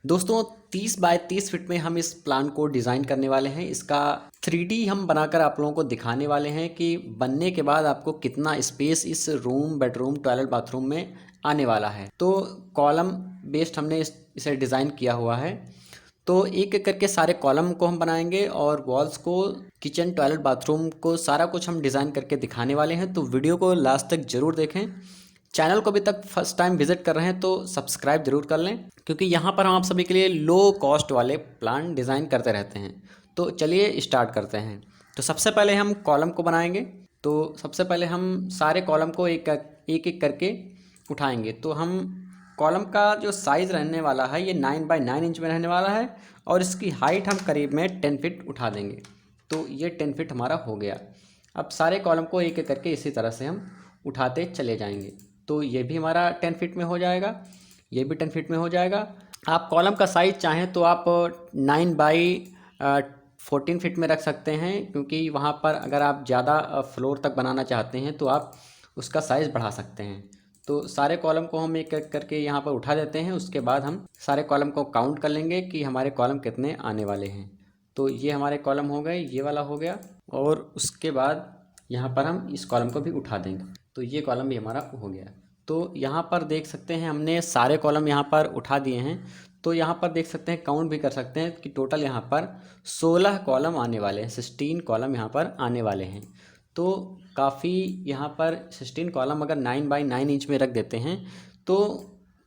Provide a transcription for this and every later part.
दोस्तों 30 bye 30 feet में हम इस प्लान को डिज़ाइन करने वाले हैं। इसका 3D हम बनाकर आप लोगों को दिखाने वाले हैं कि बनने के बाद आपको कितना स्पेस इस रूम, बेडरूम, टॉयलेट, बाथरूम में आने वाला है। तो कॉलम बेस्ड हमने इसे डिज़ाइन किया हुआ है। तो एक एक करके सारे कॉलम को हम बनाएंगे और वॉल्स को, किचन, टॉयलेट, बाथरूम को सारा कुछ हम डिज़ाइन करके दिखाने वाले हैं। तो वीडियो को लास्ट तक ज़रूर देखें। चैनल को अभी तक फर्स्ट टाइम विजिट कर रहे हैं तो सब्सक्राइब जरूर कर लें, क्योंकि यहाँ पर हम आप सभी के लिए लो कॉस्ट वाले प्लान डिज़ाइन करते रहते हैं। तो चलिए स्टार्ट करते हैं। तो सबसे पहले हम कॉलम को बनाएंगे। तो सबसे पहले हम सारे कॉलम को एक एक करके उठाएंगे। तो हम कॉलम का जो साइज़ रहने वाला है ये 9 बाई 9 इंच में रहने वाला है और इसकी हाइट हम करीब में 10 फीट उठा देंगे। तो ये 10 फीट हमारा हो गया। अब सारे कॉलम को एक एक करके इसी तरह से हम उठाते चले जाएंगे। तो ये भी हमारा 10 फीट में हो जाएगा, ये भी 10 फीट में हो जाएगा। आप कॉलम का साइज़ चाहें तो आप 9 बाई 14 फीट में रख सकते हैं, क्योंकि वहाँ पर अगर आप ज़्यादा फ्लोर तक बनाना चाहते हैं तो आप उसका साइज़ बढ़ा सकते हैं। तो सारे कॉलम को हम एक एक करके यहाँ पर उठा देते हैं। उसके बाद हम सारे कॉलम को काउंट कर लेंगे कि हमारे कॉलम कितने आने वाले हैं। तो ये हमारे कॉलम हो गए, ये वाला हो गया, और उसके बाद यहाँ पर हम इस कॉलम को भी उठा देंगे। तो ये कॉलम भी हमारा हो गया। तो यहाँ पर देख सकते हैं हमने सारे कॉलम यहाँ पर उठा दिए हैं। तो यहाँ पर देख सकते हैं, काउंट भी कर सकते हैं कि टोटल यहाँ पर 16 कॉलम आने वाले हैं, 16 कॉलम यहाँ पर आने वाले हैं। तो काफ़ी यहाँ पर 16 कॉलम अगर 9 बाई 9 इंच में रख देते हैं तो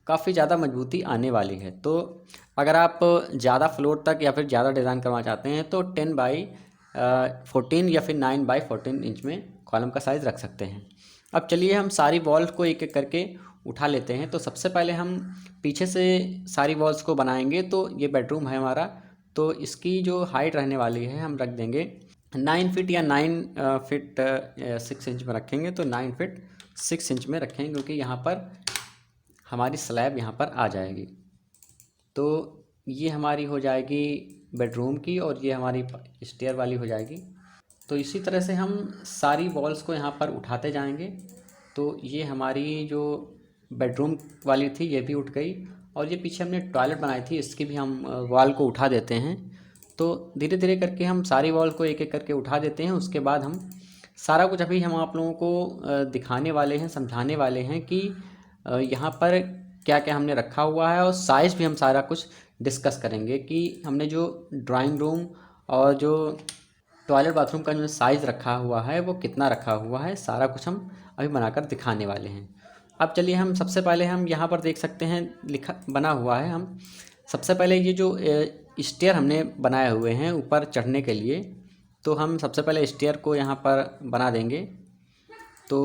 काफ़ी ज़्यादा मजबूती आने वाली है। तो अगर आप ज़्यादा फ्लोर तक या फिर ज़्यादा डिज़ाइन करना चाहते हैं तो 10 बाई 14 या फिर 9 बाई 14 इंच में कॉलम का साइज़ रख सकते हैं। अब चलिए हम सारी वॉल्स को एक एक करके उठा लेते हैं। तो सबसे पहले हम पीछे से सारी वॉल्स को बनाएंगे। तो ये बेडरूम है हमारा, तो इसकी जो हाइट रहने वाली है हम रख देंगे 9 फीट या 9 फीट 6 इंच में रखेंगे। तो 9 फीट 6 इंच में रखेंगे, क्योंकि यहाँ पर हमारी स्लैब यहाँ पर आ जाएगी। तो ये हमारी हो जाएगी बेडरूम की और ये हमारी स्टेयर वाली हो जाएगी। तो इसी तरह से हम सारी वॉल्स को यहाँ पर उठाते जाएंगे। तो ये हमारी जो बेडरूम वाली थी ये भी उठ गई, और ये पीछे हमने टॉयलेट बनाई थी इसकी भी हम वॉल को उठा देते हैं। तो धीरे धीरे करके हम सारी वॉल को एक एक करके उठा देते हैं। उसके बाद हम सारा कुछ अभी हम आप लोगों को दिखाने वाले हैं, समझाने वाले हैं कि यहाँ पर क्या क्या हमने रखा हुआ है, और साइज़ भी हम सारा कुछ डिस्कस करेंगे कि हमने जो ड्राइंग रूम और जो टॉयलेट बाथरूम का जो साइज़ रखा हुआ है वो कितना रखा हुआ है, सारा कुछ हम अभी बनाकर दिखाने वाले हैं। अब चलिए हम सबसे पहले हम यहाँ पर देख सकते हैं लिखा बना हुआ है। हम सबसे पहले ये जो स्टेयर हमने बनाए हुए हैं ऊपर चढ़ने के लिए, तो हम सबसे पहले स्टेयर को यहाँ पर बना देंगे। तो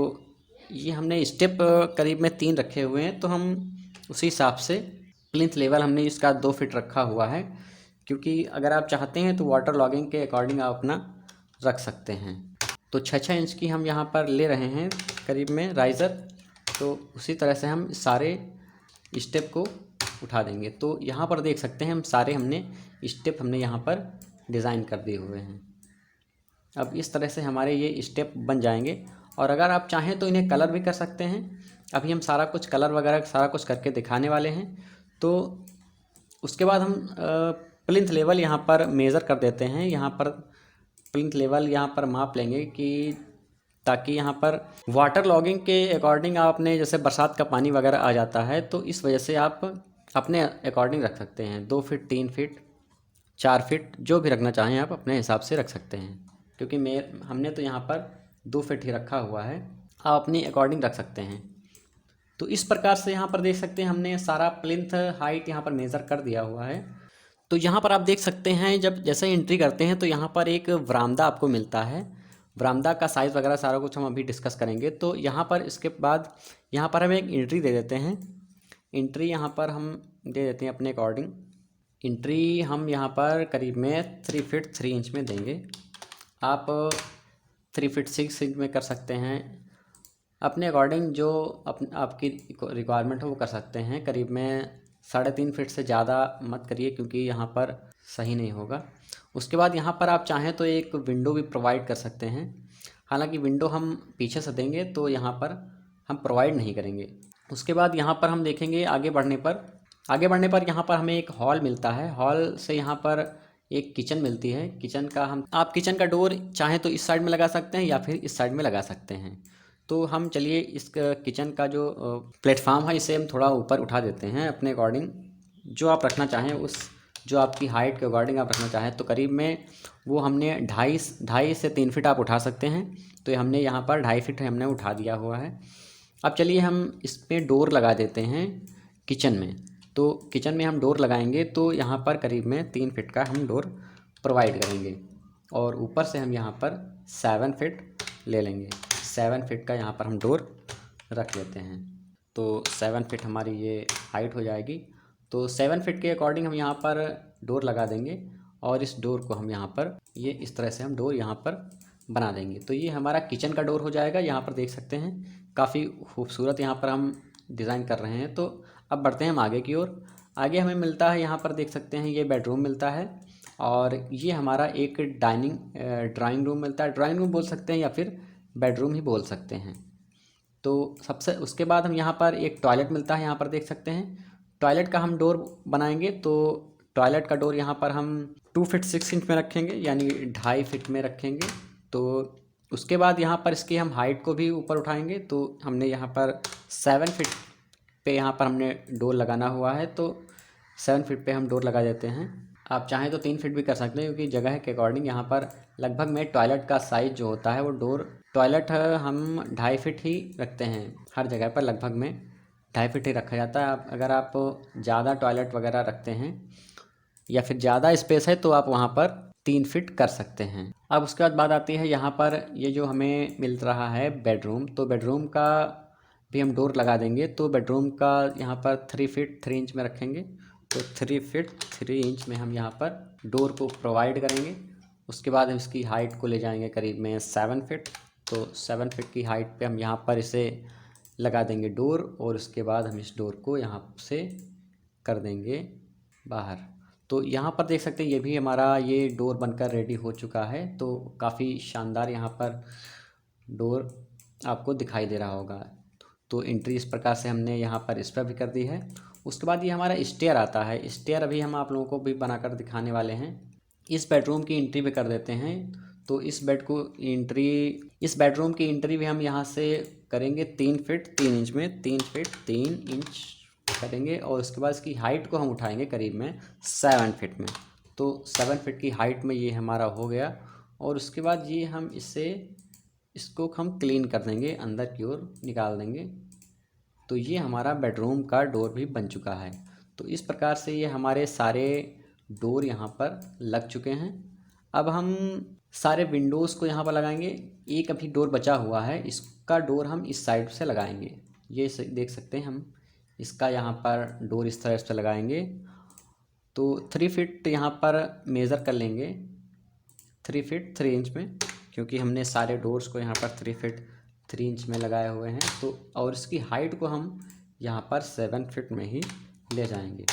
ये हमने स्टेप करीब में 3 रखे हुए हैं। तो हम उसी हिसाब से प्लिंथ लेवल हमने इसका 2 फीट रखा हुआ है, क्योंकि अगर आप चाहते हैं तो वाटर लॉगिंग के अकॉर्डिंग आप अपना रख सकते हैं। तो 6-6 इंच की हम यहाँ पर ले रहे हैं करीब में राइज़र। तो उसी तरह से हम सारे स्टेप को उठा देंगे। तो यहाँ पर देख सकते हैं हम सारे हमने स्टेप हमने यहाँ पर डिज़ाइन कर दिए हुए हैं। अब इस तरह से हमारे ये स्टेप बन जाएंगे, और अगर आप चाहें तो इन्हें कलर भी कर सकते हैं। अभी हम सारा कुछ कलर वगैरह सारा कुछ करके दिखाने वाले हैं। तो उसके बाद हम प्लिंथ लेवल यहाँ पर मेज़र कर देते हैं। यहाँ पर प्लिंथ लेवल यहाँ पर माप लेंगे कि ताकि यहाँ पर वाटर लॉगिंग के अकॉर्डिंग आपने जैसे बरसात का पानी वगैरह आ जाता है, तो इस वजह से आप अपने अकॉर्डिंग रख सकते हैं। 2 फीट, 3 फीट, 4 फीट, जो भी रखना चाहें आप अपने हिसाब से रख सकते हैं। क्योंकि हमने तो यहाँ पर 2 फीट ही रखा हुआ है, आप अपनी अकॉर्डिंग रख सकते हैं। तो इस प्रकार से यहाँ पर देख सकते हैं हमने सारा प्लिंथ हाइट यहाँ पर मेज़र कर दिया हुआ है। तो यहाँ पर आप देख सकते हैं जब जैसे एंट्री करते हैं तो यहाँ पर एक वरामदा आपको मिलता है। वरामदा का साइज़ वगैरह सारा कुछ हम अभी डिस्कस करेंगे। तो यहाँ पर इसके बाद यहाँ पर हम एक एंट्री दे देते हैं। एंट्री यहाँ पर हम दे देते हैं अपने अकॉर्डिंग। एंट्री हम यहाँ पर करीब में 3 फीट 3 इंच में देंगे। आप 3 फीट 6 इंच में कर सकते हैं, अपने अकॉर्डिंग जो आपकी रिक्वायरमेंट हो वो कर सकते हैं। करीब में 3.5 फीट से ज़्यादा मत करिए, क्योंकि यहाँ पर सही नहीं होगा। उसके बाद यहाँ पर आप चाहें तो एक विंडो भी प्रोवाइड कर सकते हैं। हालांकि विंडो हम पीछे से देंगे तो यहाँ पर हम प्रोवाइड नहीं करेंगे। उसके बाद यहाँ पर हम देखेंगे आगे बढ़ने पर आगे बढ़ने पर यहाँ पर हमें एक हॉल मिलता है, हॉल से यहाँ पर एक किचन मिलती है। किचन का आप किचन का डोर चाहें तो इस साइड में लगा सकते हैं या फिर इस साइड में लगा सकते हैं। तो हम चलिए इस किचन का जो प्लेटफार्म है इसे हम थोड़ा ऊपर उठा देते हैं अपने अकॉर्डिंग, जो आप रखना चाहें उस जो आपकी हाइट के अकॉर्डिंग आप रखना चाहें। तो करीब में वो हमने ढाई से 3 फीट आप उठा सकते हैं। तो ये हमने यहाँ पर 2.5 फीट हमने उठा दिया हुआ है। अब चलिए हम इसमें डोर लगा देते हैं किचन में। तो किचन में हम डोर लगाएंगे तो यहाँ पर करीब में 3 फीट का हम डोर प्रोवाइड करेंगे और ऊपर से हम यहाँ पर 7 फीट ले लेंगे। 7 फीट का यहाँ पर हम डोर रख लेते हैं। तो 7 फीट हमारी ये हाइट हो जाएगी। तो 7 फीट के अकॉर्डिंग हम यहाँ पर डोर लगा देंगे और इस डोर को हम यहाँ पर ये इस तरह से हम डोर यहाँ पर बना देंगे। तो ये हमारा किचन का डोर हो जाएगा। यहाँ पर देख सकते हैं काफ़ी खूबसूरत यहाँ पर हम डिज़ाइन कर रहे हैं। तो अब बढ़ते हैं हम आगे की ओर। आगे हमें मिलता है यहाँ पर देख सकते हैं ये बेडरूम मिलता है और ये हमारा एक ड्राइंग रूम मिलता है। ड्राइंग रूम बोल सकते हैं या फिर बेडरूम ही बोल सकते हैं। तो सबसे उसके बाद हम यहाँ पर एक टॉयलेट मिलता है, यहाँ पर देख सकते हैं। टॉयलेट का हम डोर बनाएंगे तो टॉयलेट का डोर यहाँ पर हम 2 फीट 6 इंच में रखेंगे, यानी 2.5 फीट में रखेंगे। तो उसके बाद यहाँ पर इसकी हम हाइट को भी ऊपर उठाएंगे। तो हमने यहाँ पर 7 फीट पे यहाँ पर हमने डोर लगाना हुआ है। तो 7 फीट पे हम डोर लगा देते हैं। आप चाहें तो 3 फीट भी कर सकते हैं, क्योंकि जगह के अकॉर्डिंग यहाँ पर लगभग में टॉयलेट का साइज़ जो होता है वो डोर टॉयलेट हम 2.5 फीट ही रखते हैं। हर जगह पर लगभग में 2.5 फीट ही रखा जाता है। अगर आप ज़्यादा टॉयलेट वगैरह रखते हैं या फिर ज़्यादा स्पेस है तो आप वहाँ पर 3 फीट कर सकते हैं। अब उसके बाद बात आती है यहाँ पर ये जो हमें मिल रहा है बेडरूम, तो बेडरूम का भी हम डोर लगा देंगे। तो बेडरूम का यहाँ पर 3 फीट 3 इंच में रखेंगे। तो 3 फीट 3 इंच में हम यहाँ पर डोर को प्रोवाइड करेंगे। उसके बाद हम इसकी हाइट को ले जाएंगे करीब में 7 फीट। तो 7 फीट की हाइट पे हम यहाँ पर इसे लगा देंगे डोर और उसके बाद हम इस डोर को यहाँ से कर देंगे बाहर। तो यहाँ पर देख सकते हैं ये भी हमारा ये डोर बनकर रेडी हो चुका है। तो काफ़ी शानदार यहाँ पर डोर आपको दिखाई दे रहा होगा। तो एंट्री इस प्रकार से हमने यहाँ पर इस पर भी कर दी है। उसके बाद ये हमारा स्टेयर आता है। स्टेयर अभी हम आप लोगों को भी बनाकर दिखाने वाले हैं। इस बेडरूम की एंट्री भी कर देते हैं। तो इस बेडरूम की एंट्री भी हम यहाँ से करेंगे 3 फीट 3 इंच में, 3 फीट 3 इंच करेंगे और उसके बाद इसकी हाइट को हम उठाएंगे करीब में 7 फीट में। तो 7 फीट की हाइट में ये हमारा हो गया और उसके बाद ये हम इसको हम क्लीन कर देंगे, अंदर की ओर निकाल देंगे। तो ये हमारा बेडरूम का डोर भी बन चुका है। तो इस प्रकार से ये हमारे सारे डोर यहाँ पर लग चुके हैं। अब हम सारे विंडोज़ को यहाँ पर लगाएंगे। एक अभी डोर बचा हुआ है, इसका डोर हम इस साइड से लगाएंगे। ये देख सकते हैं हम इसका यहाँ पर डोर इस तरह से लगाएंगे। तो 3 फीट यहाँ पर मेज़र कर लेंगे, 3 फीट 3 इंच में, क्योंकि हमने सारे डोर्स को यहाँ पर 3 फीट 3 इंच में लगाए हुए हैं। तो और इसकी हाइट को हम यहाँ पर 7 फीट में ही ले जाएंगे।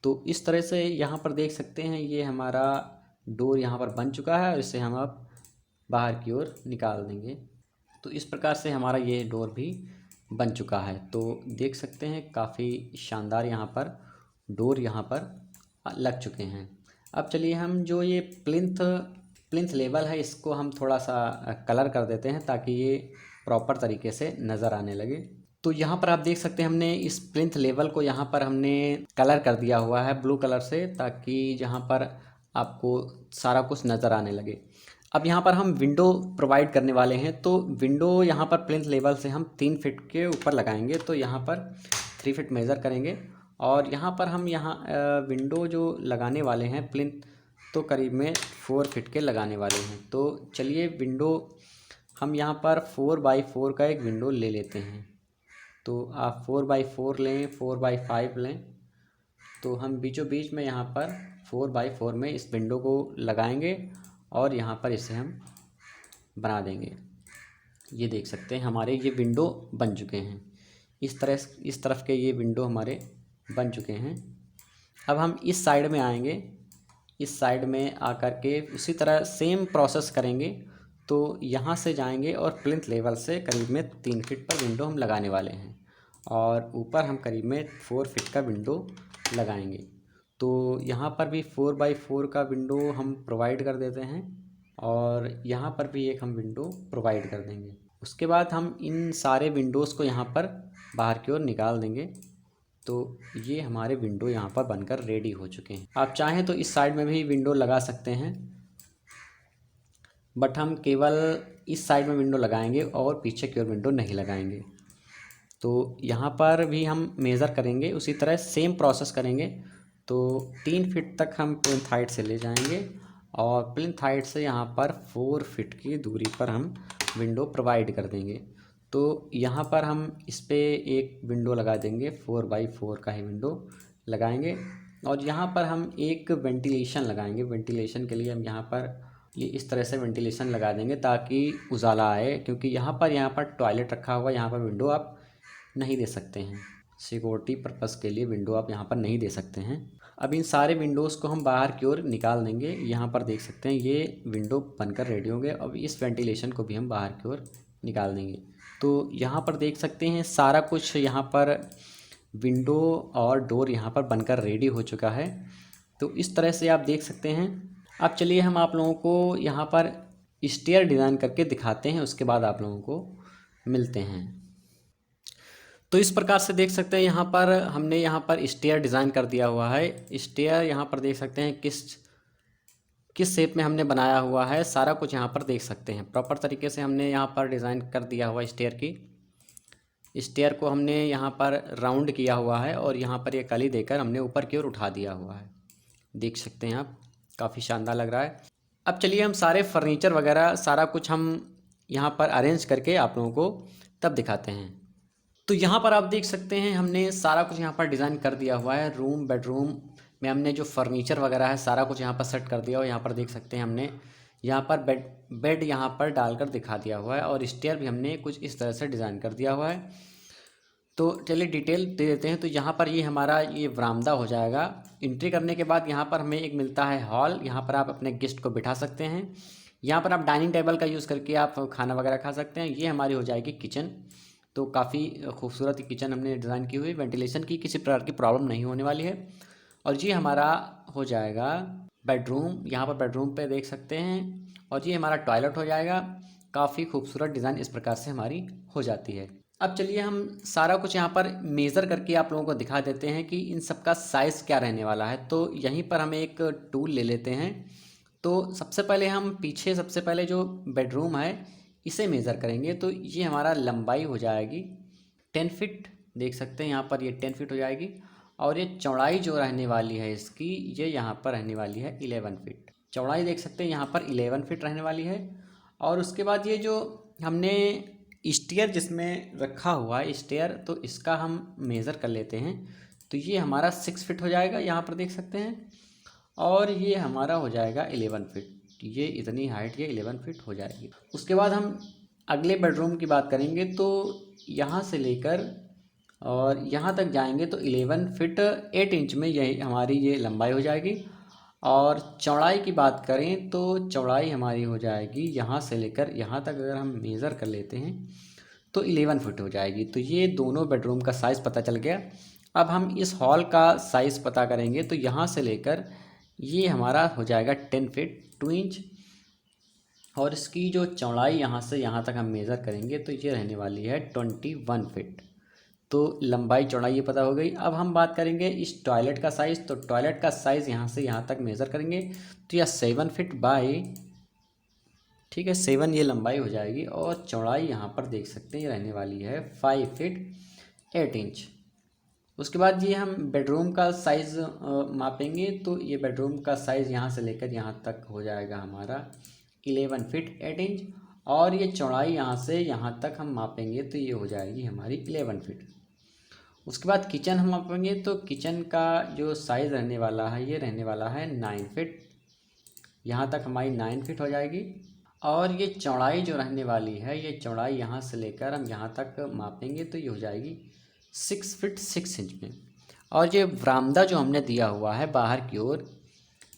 तो इस तरह से यहाँ पर देख सकते हैं ये हमारा डोर यहाँ पर बन चुका है और इसे हम अब बाहर की ओर निकाल देंगे। तो इस प्रकार से हमारा ये डोर भी बन चुका है। तो देख सकते हैं काफ़ी शानदार यहाँ पर डोर यहाँ पर लग चुके हैं। अब चलिए हम जो ये प्लिंथ लेवल है इसको हम थोड़ा सा कलर कर देते हैं ताकि ये प्रॉपर तरीके से नज़र आने लगे। तो यहाँ पर आप देख सकते हैं हमने इस प्लिंथ लेवल को यहाँ पर हमने कलर कर दिया हुआ है ब्लू कलर से, ताकि जहाँ पर आपको सारा कुछ नज़र आने लगे। अब यहाँ पर हम विंडो प्रोवाइड करने वाले हैं। तो विंडो यहाँ पर प्लिंथ लेवल से हम 3 फीट के ऊपर लगाएंगे। तो यहाँ पर 3 फीट मेज़र करेंगे और यहाँ पर हम विंडो जो लगाने वाले हैं प्लिंथ, तो करीब में 4 फीट के लगाने वाले हैं। तो चलिए विंडो हम यहाँ पर 4x4 का एक विंडो ले लेते हैं। तो आप 4x4 लें, 4x5 लें। तो हम बीचों बीच में यहाँ पर 4x4 में इस विंडो को लगाएंगे और यहाँ पर इसे हम बना देंगे। ये देख सकते हैं हमारे ये विंडो बन चुके हैं। इस तरफ के ये विंडो हमारे बन चुके हैं। अब हम इस साइड में आएंगे। इस साइड में आकर के उसी तरह सेम प्रोसेस करेंगे। तो यहाँ से जाएंगे और प्लिंथ लेवल से करीब में 3 फीट पर विंडो हम लगाने वाले हैं और ऊपर हम करीब में 4 फीट का विंडो लगाएंगे। तो यहाँ पर भी 4x4 का विंडो हम प्रोवाइड कर देते हैं और यहाँ पर भी एक हम विंडो प्रोवाइड कर देंगे। उसके बाद हम इन सारे विंडोज़ को यहाँ पर बाहर की ओर निकाल देंगे। तो ये हमारे विंडो यहाँ पर बनकर रेडी हो चुके हैं। आप चाहें तो इस साइड में भी विंडो लगा सकते हैं, बट हम केवल इस साइड में विंडो लगाएंगे और पीछे की ओर विंडो नहीं लगाएंगे। तो यहाँ पर भी हम मेज़र करेंगे, उसी तरह सेम प्रोसेस करेंगे। तो 3 फीट तक हम प्लिंथ हाइट से ले जाएंगे और प्लिंथ हाइट से यहाँ पर 4 फीट की दूरी पर हम विंडो प्रोवाइड कर देंगे। तो यहाँ पर हम इस पर एक विंडो लगा देंगे, 4x4 का ही विंडो लगाएंगे और यहाँ पर हम एक वेंटिलेशन लगाएंगे। वेंटिलेशन के लिए हम यहाँ पर ये इस तरह से वेंटिलेशन लगा देंगे ताकि उजाला आए, क्योंकि यहाँ पर टॉयलेट रखा हुआ है, यहाँ पर विंडो आप नहीं दे सकते हैं। सिक्योरिटी पर्पज़ के लिए विंडो आप यहाँ पर नहीं दे सकते हैं। अब इन सारे विंडोज़ को हम बाहर की ओर निकाल देंगे। यहाँ पर देख सकते हैं ये विंडो बनकर रेडी हो गए। अब इस वेंटिलेशन को भी हम बाहर की ओर निकाल देंगे। तो यहाँ पर देख सकते हैं सारा कुछ यहाँ पर विंडो और डोर यहाँ पर बनकर रेडी हो चुका है। तो इस तरह से आप देख सकते हैं। अब चलिए हम आप लोगों को यहाँ पर स्टेयर डिज़ाइन करके दिखाते हैं, उसके बाद आप लोगों को मिलते हैं। तो इस प्रकार से देख सकते हैं यहाँ पर हमने यहाँ पर स्टेयर डिज़ाइन कर दिया हुआ है। स्टेयर यहाँ पर देख सकते हैं किस शेप में हमने बनाया हुआ है, सारा कुछ यहाँ पर देख सकते हैं। प्रॉपर तरीके से हमने यहाँ पर डिज़ाइन कर दिया हुआ स्टेयर की। स्टेयर को हमने यहाँ पर राउंड किया हुआ है और यहाँ पर ये कली देकर हमने ऊपर की ओर उठा दिया हुआ है। देख सकते हैं आप, काफ़ी शानदार लग रहा है। अब चलिए हम सारे फर्नीचर वगैरह सारा कुछ हम यहाँ पर अरेंज करके आप लोगों को तब दिखाते हैं। तो यहाँ पर आप देख सकते हैं हमने सारा कुछ यहाँ पर डिज़ाइन कर दिया हुआ है। रूम बेडरूम में हमने जो फर्नीचर वगैरह है सारा कुछ यहाँ पर सेट कर दिया और यहाँ पर देख सकते हैं हमने यहाँ पर बेड यहाँ पर डालकर दिखा दिया हुआ है और स्टेयर भी हमने कुछ इस तरह से डिज़ाइन कर दिया हुआ है। तो चलिए डिटेल दे देते हैं। तो यहाँ पर ये हमारा ये बरामदा हो जाएगा। एंट्री करने के बाद यहाँ पर हमें एक मिलता है हॉल। यहाँ पर आप अपने गेस्ट को बिठा सकते हैं। यहाँ पर आप डाइनिंग टेबल का यूज़ करके आप खाना वगैरह खा सकते हैं। ये हमारी हो जाएगी किचन। तो काफ़ी खूबसूरत किचन हमने डिज़ाइन की हुई, वेंटिलेशन की किसी प्रकार की प्रॉब्लम नहीं होने वाली है। और ये हमारा हो जाएगा बेडरूम। यहाँ पर बेडरूम पे देख सकते हैं और ये हमारा टॉयलेट हो जाएगा। काफ़ी खूबसूरत डिज़ाइन इस प्रकार से हमारी हो जाती है। अब चलिए हम सारा कुछ यहाँ पर मेज़र करके आप लोगों को दिखा देते हैं कि इन सब का साइज़ क्या रहने वाला है। तो यहीं पर हम एक टूल ले लेते हैं। तो सबसे पहले हम पीछे सबसे पहले जो बेडरूम है इसे मेज़र करेंगे। तो ये हमारा लंबाई हो जाएगी 10 फीट। देख सकते हैं यहाँ पर ये 10 फीट हो जाएगी और ये चौड़ाई जो रहने वाली है इसकी, ये यहाँ पर रहने वाली है 11 फीट। चौड़ाई देख सकते हैं यहाँ पर 11 फीट रहने वाली है। और उसके बाद ये जो हमने स्टेयर जिसमें रखा हुआ है स्टेयर, तो इसका हम मेज़र कर लेते हैं। तो ये हमारा 6 फीट हो जाएगा, यहाँ पर देख सकते हैं। और ये हमारा हो जाएगा 11 फीट। ये इतनी हाइट ये 11 फीट हो जाएगी। उसके बाद हम अगले बेडरूम की बात करेंगे। तो यहाँ से लेकर और यहाँ तक जाएंगे तो 11 फीट 8 इंच में यही हमारी ये लंबाई हो जाएगी। और चौड़ाई की बात करें तो चौड़ाई हमारी हो जाएगी यहाँ से लेकर यहाँ तक अगर हम मेज़र कर लेते हैं तो 11 फीट हो जाएगी। तो ये दोनों बेडरूम का साइज़ पता चल गया। अब हम इस हॉल का साइज़ पता करेंगे। तो यहाँ से लेकर ये हमारा हो जाएगा 10 फीट 2 इंच। और इसकी जो चौड़ाई यहाँ से यहाँ तक हम मेज़र करेंगे तो ये रहने वाली है 21 फीट। तो लंबाई चौड़ाई ये पता हो गई। अब हम बात करेंगे इस टॉयलेट का साइज़। तो टॉयलेट का साइज़ यहाँ से यहाँ तक मेज़र करेंगे तो यह 7 फीट बाई, ठीक है, 7 ये लंबाई हो जाएगी। और चौड़ाई यहाँ पर देख सकते हैं ये रहने वाली है 5 फीट 8 इंच। उसके बाद ये हम बेडरूम का साइज़ मापेंगे। तो ये बेडरूम का साइज़ यहाँ से लेकर यहाँ तक हो जाएगा हमारा 11 फीट 8 इंच। और ये चौड़ाई यहाँ से यहाँ तक हम मापेंगे तो ये हो जाएगी हमारी 11 फीट। उसके बाद किचन हम मापेंगे। तो किचन का जो साइज़ रहने वाला है ये रहने वाला है 9 फीट। यहाँ तक हमारी 9 फीट हो जाएगी। और ये चौड़ाई जो रहने वाली है ये चौड़ाई यहाँ से लेकर हम यहाँ तक मापेंगे तो ये हो जाएगी 6 फीट 6 इंच में। और ये बरामदा जो हमने दिया हुआ है बाहर की ओर,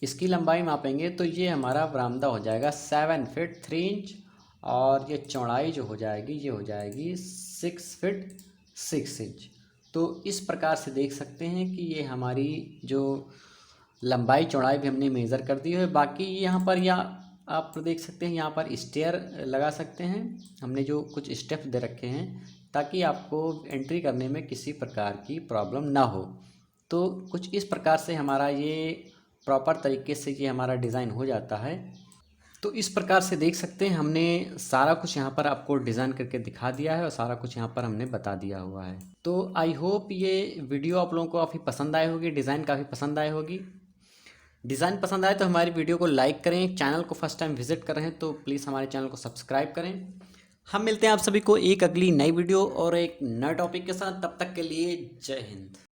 इसकी लंबाई मापेंगे तो ये हमारा बरामदा हो जाएगा 7 फीट 3 इंच। और ये चौड़ाई जो हो जाएगी ये हो जाएगी 6 फीट 6 इंच। तो इस प्रकार से देख सकते हैं कि ये हमारी जो लंबाई चौड़ाई भी हमने मेज़र कर दी है। बाकी यहाँ पर या आप देख सकते हैं यहाँ पर स्टेयर लगा सकते हैं, हमने जो कुछ स्टेप दे रखे हैं ताकि आपको एंट्री करने में किसी प्रकार की प्रॉब्लम ना हो। तो कुछ इस प्रकार से हमारा ये प्रॉपर तरीके से ये हमारा डिज़ाइन हो जाता है। तो इस प्रकार से देख सकते हैं हमने सारा कुछ यहाँ पर आपको डिज़ाइन करके दिखा दिया है और सारा कुछ यहाँ पर हमने बता दिया हुआ है। तो आई होप ये वीडियो आप लोगों को काफ़ी पसंद आई होगी, डिज़ाइन काफ़ी पसंद आई होगी। डिज़ाइन पसंद आए तो हमारी वीडियो को लाइक करें, चैनल को फर्स्ट टाइम विजिट कर रहे हैं तो प्लीज़ हमारे चैनल को सब्सक्राइब करें। हम मिलते हैं आप सभी को एक अगली नई वीडियो और एक नए टॉपिक के साथ, तब तक के लिए जय हिंद।